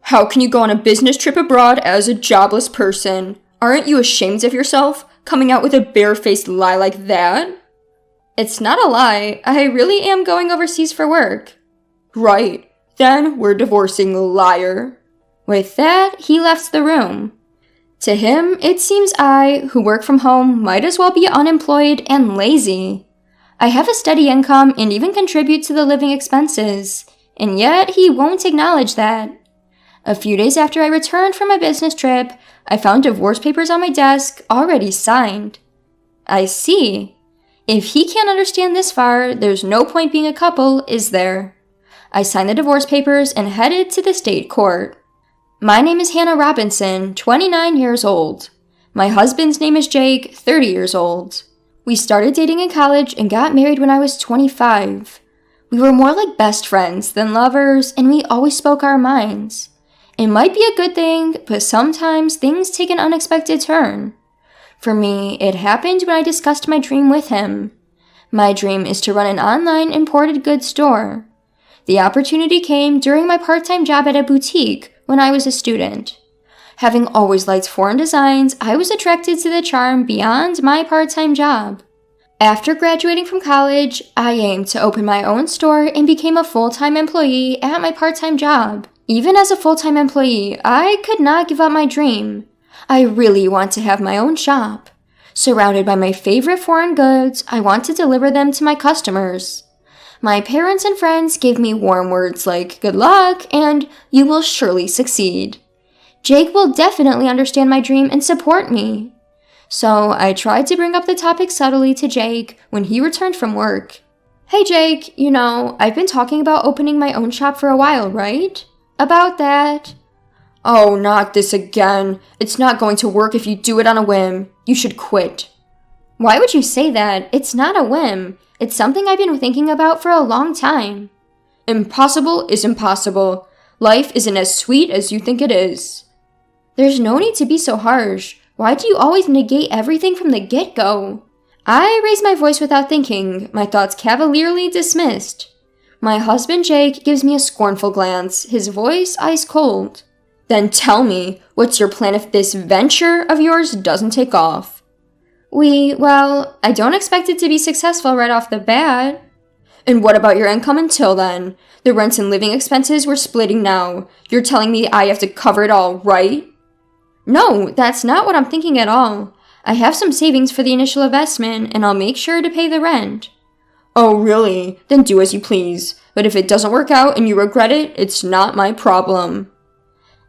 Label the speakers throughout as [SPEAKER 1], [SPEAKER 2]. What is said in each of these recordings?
[SPEAKER 1] How can you go on a business trip abroad as a jobless person? Aren't you ashamed of yourself, coming out with a barefaced lie like that? It's not a lie. I really am going overseas for work. Right. Then we're divorcing, liar. With that, he left the room. To him, it seems I, who work from home, might as well be unemployed and lazy. I have a steady income and even contribute to the living expenses, and yet he won't acknowledge that. A few days after I returned from my business trip, I found divorce papers on my desk, already signed. I see. If he can't understand this far, there's no point being a couple, is there? I signed the divorce papers and headed to the state court. My name is Hannah Robinson, 29 years old. My husband's name is Jake, 30 years old. We started dating in college and got married when I was 25. We were more like best friends than lovers, and we always spoke our minds. It might be a good thing, but sometimes things take an unexpected turn. For me, it happened when I discussed my dream with him. My dream is to run an online imported goods store. The opportunity came during my part-time job at a boutique when I was a student. Having always liked foreign designs, I was attracted to the charm beyond my part-time job. After graduating from college, I aimed to open my own store and became a full-time employee at my part-time job. Even as a full-time employee, I could not give up my dream. I really want to have my own shop. Surrounded by my favorite foreign goods, I want to deliver them to my customers. My parents and friends gave me warm words like good luck and you will surely succeed. Jake will definitely understand my dream and support me. So I tried to bring up the topic subtly to Jake when he returned from work. Hey Jake, I've been talking about opening my own shop for a while, right? About that. Oh, not this again. It's not going to work if you do it on a whim. You should quit. Why would you say that? It's not a whim. It's something I've been thinking about for a long time. Impossible is impossible. Life isn't as sweet as you think it is. There's no need to be so harsh. Why do you always negate everything from the get-go? I raised my voice without thinking, my thoughts cavalierly dismissed. My husband Jake gives me a scornful glance, his voice ice cold. Then tell me, what's your plan if this venture of yours doesn't take off? I don't expect it to be successful right off the bat. And what about your income until then? The rent and living expenses we're splitting now. You're telling me I have to cover it all, right? No, that's not what I'm thinking at all. I have some savings for the initial investment, and I'll make sure to pay the rent. Oh, really? Then do as you please. But if it doesn't work out and you regret it, it's not my problem.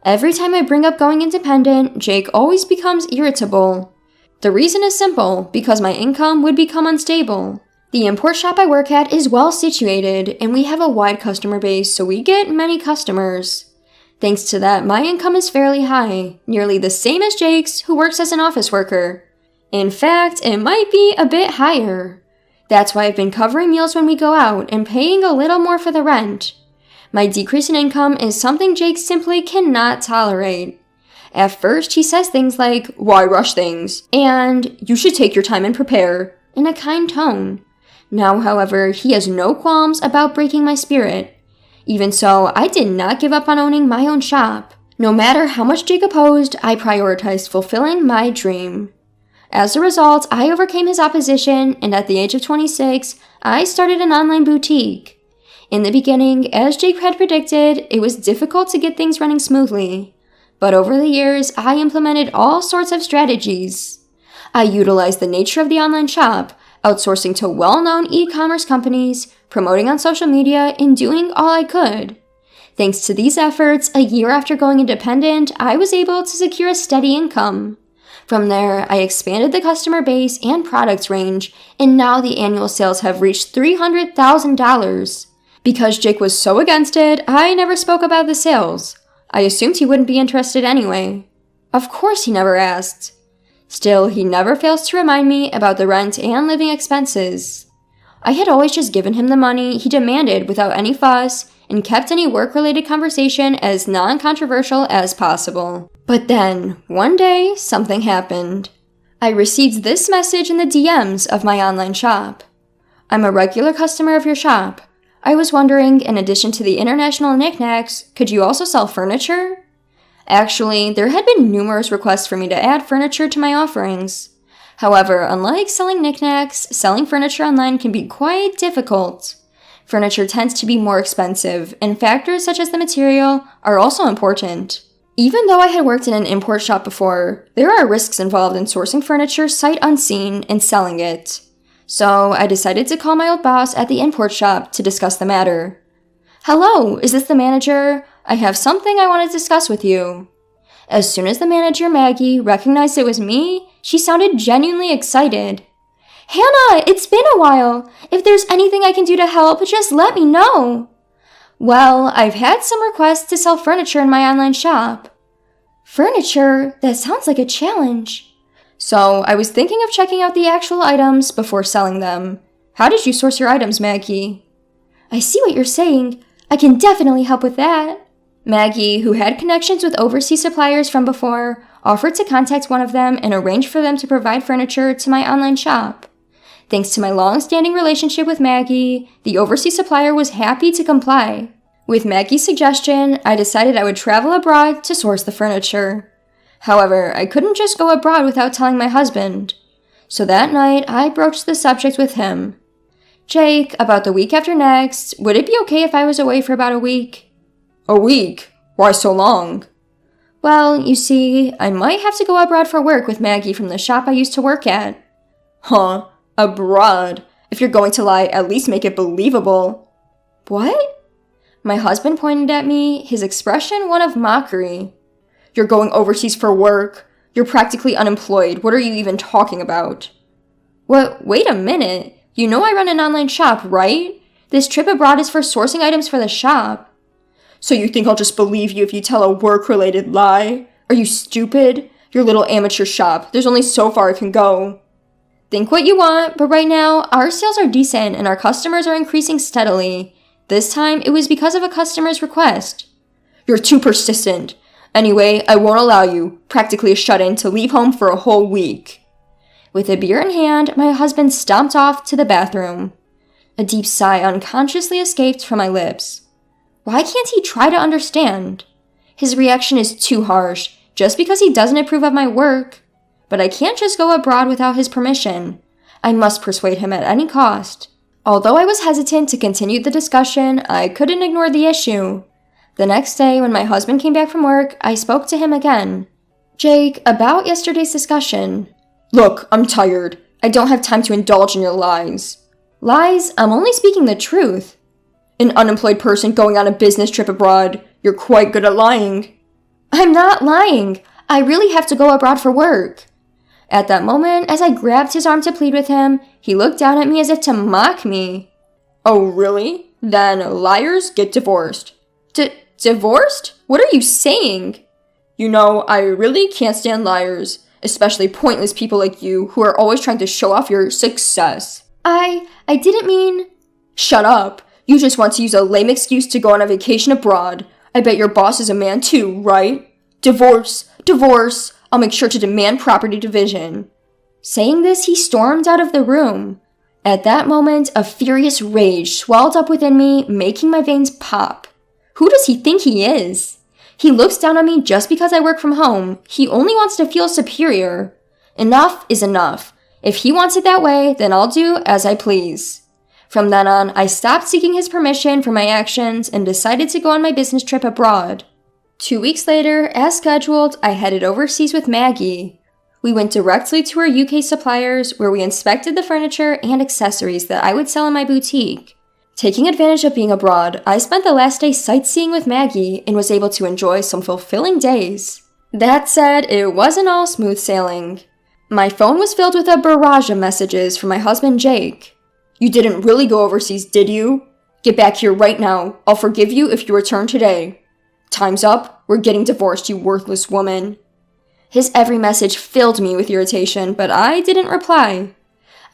[SPEAKER 1] Every time I bring up going independent, Jake always becomes irritable. The reason is simple, because my income would become unstable. The import shop I work at is well situated, and we have a wide customer base, so we get many customers. Thanks to that, my income is fairly high, nearly the same as Jake's, who works as an office worker. In fact, it might be a bit higher. That's why I've been covering meals when we go out and paying a little more for the rent. My decrease in income is something Jake simply cannot tolerate. At first, he says things like, "Why rush things?" and "You should take your time and prepare," in a kind tone. Now, however, he has no qualms about breaking my spirit. Even so, I did not give up on owning my own shop. No matter how much Jake opposed, I prioritized fulfilling my dream. As a result, I overcame his opposition, and at the age of 26, I started an online boutique. In the beginning, as Jake had predicted, it was difficult to get things running smoothly. But over the years, I implemented all sorts of strategies. I utilized the nature of the online shop, outsourcing to well-known e-commerce companies, promoting on social media, and doing all I could. Thanks to these efforts, a year after going independent, I was able to secure a steady income. From there, I expanded the customer base and products range, and now the annual sales have reached $300,000. Because Jake was so against it, I never spoke about the sales. I assumed he wouldn't be interested anyway. Of course he never asked. Still, he never fails to remind me about the rent and living expenses. I had always just given him the money he demanded without any fuss, and kept any work-related conversation as non-controversial as possible. But then, one day, something happened. I received this message in the DMs of my online shop. "I'm a regular customer of your shop. I was wondering, in addition to the international knickknacks, could you also sell furniture? Actually, there had been numerous requests for me to add furniture to my offerings. However, unlike selling knickknacks, selling furniture online can be quite difficult. Furniture tends to be more expensive, and factors such as the material are also important. Even though I had worked in an import shop before, there are risks involved in sourcing furniture sight unseen and selling it. So I decided to call my old boss at the import shop to discuss the matter. "Hello, is this the manager? I have something I want to discuss with you." As soon as the manager, Maggie, recognized it was me, she sounded genuinely excited. "Hannah, it's been a while. If there's anything I can do to help, just let me know." "Well, I've had some requests to sell furniture in my online shop." "Furniture? That sounds like a challenge." "So, I was thinking of checking out the actual items before selling them. How did you source your items, Maggie?" "I see what you're saying. I can definitely help with that." Maggie, who had connections with overseas suppliers from before, offered to contact one of them and arrange for them to provide furniture to my online shop. Thanks to my long-standing relationship with Maggie, the overseas supplier was happy to comply. With Maggie's suggestion, I decided I would travel abroad to source the furniture. However, I couldn't just go abroad without telling my husband. So that night, I broached the subject with him. "Jake, about the week after next, would it be okay if I was away for about a week?" "A week? Why so long?" "Well, you see, I might have to go abroad for work with Maggie from the shop I used to work at." "Huh? Abroad? If you're going to lie, at least make it believable." "What?" My husband pointed at me, his expression one of mockery. "You're going overseas for work? You're practically unemployed. What are you even talking about?" "What? Wait a minute. You know I run an online shop, right? This trip abroad is for sourcing items for the shop." "So you think I'll just believe you if you tell a work-related lie? Are you stupid? Your little amateur shop. There's only so far it can go." "Think what you want, but right now, our sales are decent and our customers are increasing steadily. This time, it was because of a customer's request." "You're too persistent. Anyway, I won't allow you, practically a shut-in, to leave home for a whole week." With a beer in hand, my husband stomped off to the bathroom. A deep sigh unconsciously escaped from my lips. Why can't he try to understand? His reaction is too harsh, just because he doesn't approve of my work. But I can't just go abroad without his permission. I must persuade him at any cost. Although I was hesitant to continue the discussion, I couldn't ignore the issue. The next day, when my husband came back from work, I spoke to him again. "Jake, about yesterday's discussion." "Look, I'm tired. I don't have time to indulge in your lies." "Lies? I'm only speaking the truth." "An unemployed person going on a business trip abroad. You're quite good at lying." "I'm not lying. I really have to go abroad for work." At that moment, as I grabbed his arm to plead with him, he looked down at me as if to mock me. "Oh, really? Then liars get divorced." Divorced? What are you saying?" "You know, I really can't stand liars, especially pointless people like you who are always trying to show off your success." I didn't mean..." "Shut up. You just want to use a lame excuse to go on a vacation abroad. I bet your boss is a man too, right? Divorce, divorce. I'll make sure to demand property division." Saying this, he stormed out of the room. At that moment, a furious rage swelled up within me, making my veins pop. Who does he think he is? He looks down on me just because I work from home. He only wants to feel superior. Enough is enough. If he wants it that way, then I'll do as I please. From then on, I stopped seeking his permission for my actions and decided to go on my business trip abroad. 2 weeks later, as scheduled, I headed overseas with Maggie. We went directly to our UK suppliers where we inspected the furniture and accessories that I would sell in my boutique. Taking advantage of being abroad, I spent the last day sightseeing with Maggie and was able to enjoy some fulfilling days. That said, it wasn't all smooth sailing. My phone was filled with a barrage of messages from my husband Jake. "You didn't really go overseas, did you? Get back here right now. I'll forgive you if you return today. Time's up. We're getting divorced, you worthless woman." His every message filled me with irritation, but I didn't reply.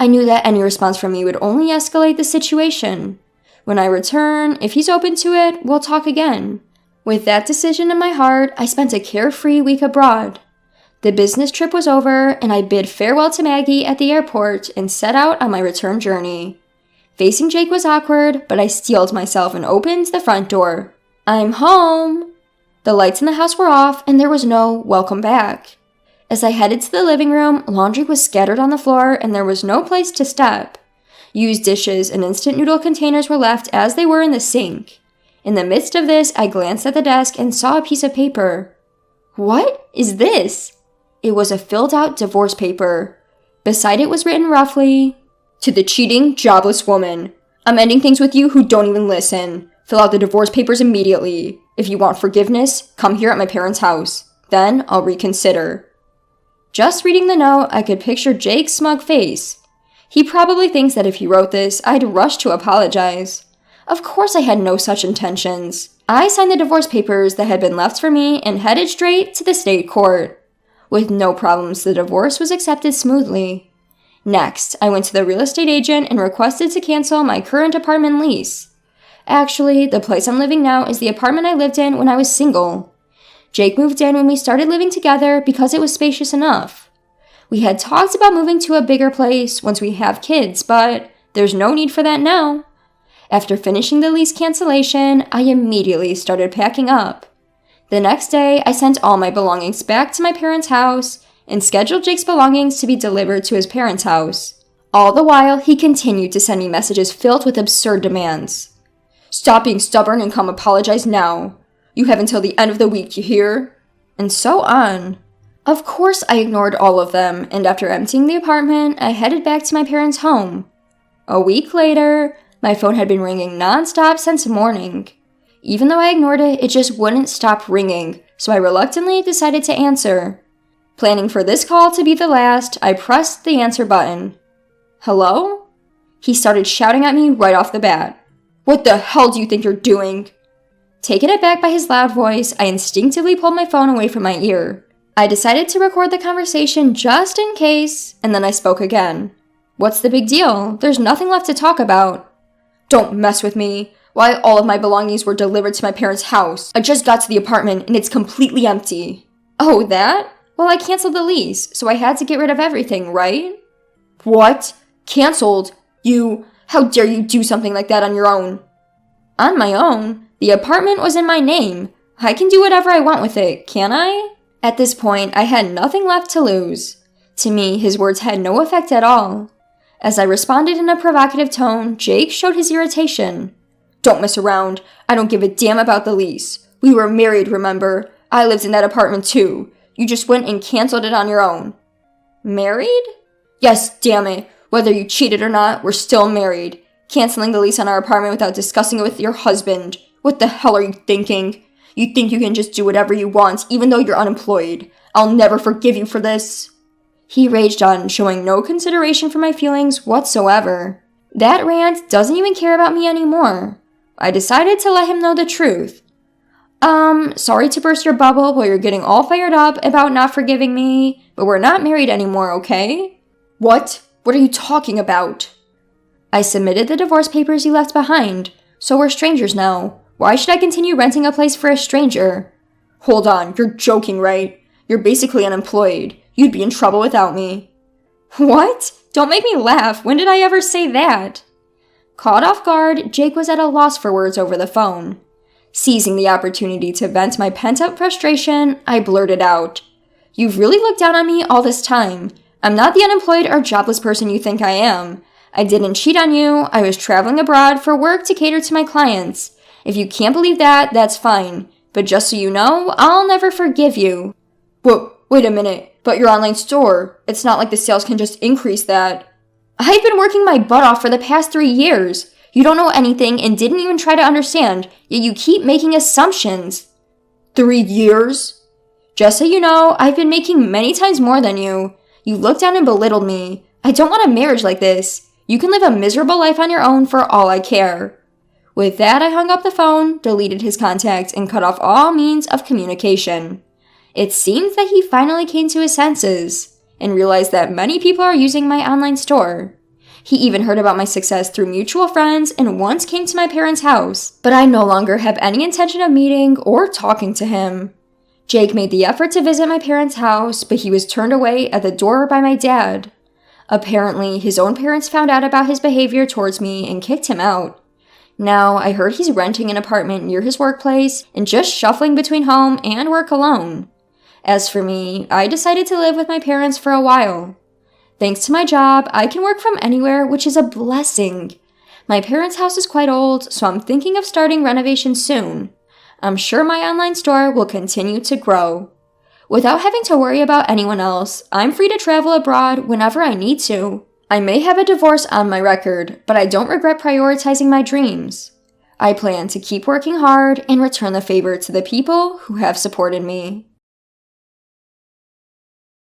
[SPEAKER 1] I knew that any response from me would only escalate the situation. When I return, if he's open to it, we'll talk again. With that decision in my heart, I spent a carefree week abroad. The business trip was over, and I bid farewell to Maggie at the airport and set out on my return journey. Facing Jake was awkward, but I steeled myself and opened the front door. "I'm home!" The lights in the house were off, and there was no welcome back. As I headed to the living room, laundry was scattered on the floor, and there was no place to step. Used dishes and instant noodle containers were left as they were in the sink. In the midst of this, I glanced at the desk and saw a piece of paper. What is this? It was a filled-out divorce paper. Beside it was written roughly, "To the cheating, jobless woman. I'm ending things with you who don't even listen. Fill out the divorce papers immediately. If you want forgiveness, come here at my parents' house. Then I'll reconsider." Just reading the note, I could picture Jake's smug face. He probably thinks that if he wrote this, I'd rush to apologize. Of course I had no such intentions. I signed the divorce papers that had been left for me and headed straight to the state court. With no problems, the divorce was accepted smoothly. Next, I went to the real estate agent and requested to cancel my current apartment lease. Actually, the place I'm living now is the apartment I lived in when I was single. Jake moved in when we started living together because it was spacious enough. We had talked about moving to a bigger place once we have kids, but there's no need for that now. After finishing the lease cancellation, I immediately started packing up. The next day, I sent all my belongings back to my parents' house and scheduled Jake's belongings to be delivered to his parents' house. All the while, he continued to send me messages filled with absurd demands. "Stop being stubborn and come apologize now. You have until the end of the week, you hear?" And so on. Of course, I ignored all of them, and after emptying the apartment, I headed back to my parents' home. A week later, my phone had been ringing non-stop since morning. Even though I ignored it, it just wouldn't stop ringing, so I reluctantly decided to answer. Planning for this call to be the last, I pressed the answer button. "Hello?" He started shouting at me right off the bat. "What the hell do you think you're doing?" Taken aback by his loud voice, I instinctively pulled my phone away from my ear. I decided to record the conversation just in case, and then I spoke again. "What's the big deal? There's nothing left to talk about." "Don't mess with me. Why all of my belongings were delivered to my parents' house. I just got to the apartment and it's completely empty." "Oh, that? Well, I canceled the lease, so I had to get rid of everything, right?" "What? Canceled? How dare you do something like that on your own?" "On my own? The apartment was in my name. I can do whatever I want with it, can't I?" At this point, I had nothing left to lose. To me, his words had no effect at all. As I responded in a provocative tone, Jake showed his irritation. "Don't mess around. I don't give a damn about the lease. We were married, remember? I lived in that apartment too. You just went and canceled it on your own." "Married?" "Yes, damn it. Whether you cheated or not, we're still married. Canceling the lease on our apartment without discussing it with your husband. What the hell are you thinking? You think you can just do whatever you want, even though you're unemployed. I'll never forgive you for this." He raged on, showing no consideration for my feelings whatsoever. That rant doesn't even care about me anymore. I decided to let him know the truth. Sorry to burst your bubble while you're getting all fired up about not forgiving me, but we're not married anymore, okay?" "What? What are you talking about?" "I submitted the divorce papers you left behind, so we're strangers now. Why should I continue renting a place for a stranger?" "Hold on, you're joking, right? You're basically unemployed. You'd be in trouble without me." "What? Don't make me laugh. When did I ever say that?" Caught off guard, Jake was at a loss for words over the phone. Seizing the opportunity to vent my pent-up frustration, I blurted out, "You've really looked down on me all this time. I'm not the unemployed or jobless person you think I am. I didn't cheat on you. I was traveling abroad for work to cater to my clients. If you can't believe that, that's fine. But just so you know, I'll never forgive you." Wait a minute. But your online store, it's not like the sales can just increase that." "I've been working my butt off for the past 3 years. You don't know anything and didn't even try to understand, yet you keep making assumptions." 3 years? "Just so you know, I've been making many times more than you. You looked down and belittled me. I don't want a marriage like this. You can live a miserable life on your own for all I care." With that, I hung up the phone, deleted his contact, and cut off all means of communication. It seems that he finally came to his senses and realized that many people are using my online store. He even heard about my success through mutual friends and once came to my parents' house, but I no longer have any intention of meeting or talking to him. Jake made the effort to visit my parents' house, but he was turned away at the door by my dad. Apparently, his own parents found out about his behavior towards me and kicked him out. Now, I heard he's renting an apartment near his workplace and just shuffling between home and work alone. As for me, I decided to live with my parents for a while. Thanks to my job, I can work from anywhere, which is a blessing. My parents' house is quite old, so I'm thinking of starting renovations soon. I'm sure my online store will continue to grow. Without having to worry about anyone else, I'm free to travel abroad whenever I need to. I may have a divorce on my record, but I don't regret prioritizing my dreams. I plan to keep working hard and return the favor to the people who have supported me.